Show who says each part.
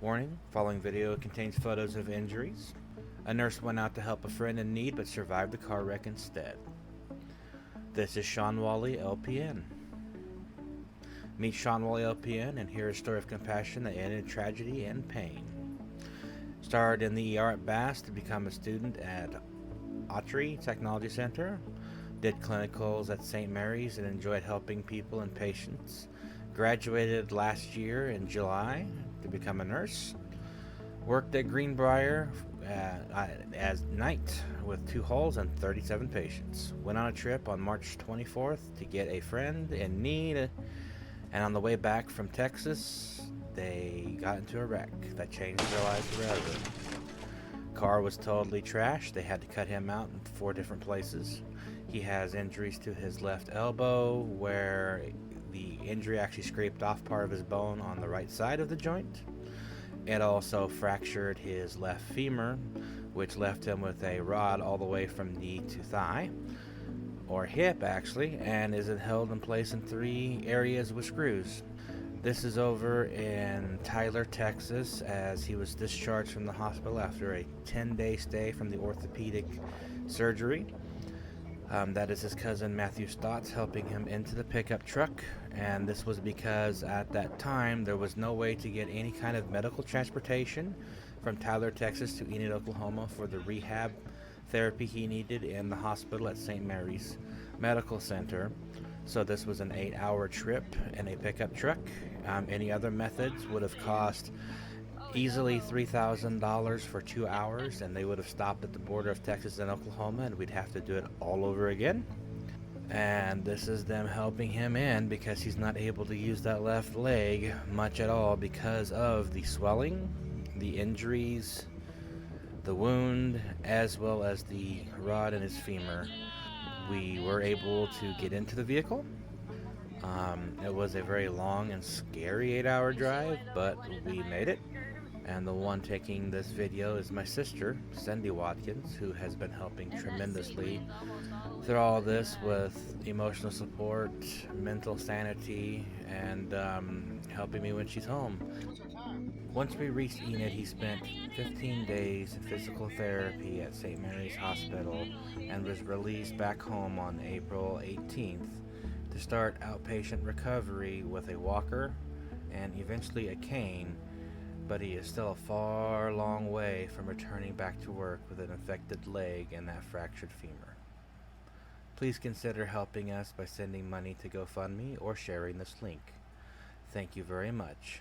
Speaker 1: Warning, following video contains photos of injuries. A nurse went out to help a friend in need but survived the car wreck instead. This is Sean Walley, LPN. Meet Sean Walley, LPN, and hear a story of compassion that ended in tragedy and pain. Started in the ER at Bass to become a student at Autry Technology Center. Did clinicals at St. Mary's and enjoyed helping people and patients. Graduated last year in July to become a nurse. Worked at Greenbrier as night with 2 halls and 37 patients. Went on a trip on March 24th to get a friend in need, and on the way back from Texas, they got into a wreck that changed their lives forever. Car was totally trashed. They had to cut him out in 4 different places. He has injuries to his left elbow, where the injury actually scraped off part of his bone on the right side of the joint. It also fractured his left femur, which left him with a rod all the way from knee to thigh, or hip actually, and is held in place in 3 areas with screws. This is over in Tyler, Texas, as he was discharged from the hospital after a 10-day stay from the orthopedic surgery. That is his cousin Matthew Stotts helping him into the pickup truck, and this was because at that time there was no way to get any kind of medical transportation from Tyler, Texas to Enid, Oklahoma for the rehab therapy he needed in the hospital at St. Mary's Medical Center. So this was an 8-hour trip in a pickup truck. Any other methods would have cost easily $3,000 for 2 hours, and they would have stopped at the border of Texas and Oklahoma, and we'd have to do it all over again. And this is them helping him in because he's not able to use that left leg much at all because of the swelling, the injuries, the wound, as well as the rod in his femur. We were able to get into the vehicle. It was a very long and scary 8-hour drive, but we made it. And the one taking this video is my sister, Cindy Watkins, who has been helping tremendously through all this with emotional support, mental sanity, and helping me when she's home. Once we reached Enid, he spent 15 days in physical therapy at St. Mary's Hospital and was released back home on April 18th to start outpatient recovery with a walker and eventually a cane, but he is still a far long way from returning back to work with an infected leg and that fractured femur. Please consider helping us by sending money to GoFundMe or sharing this link. Thank you very much.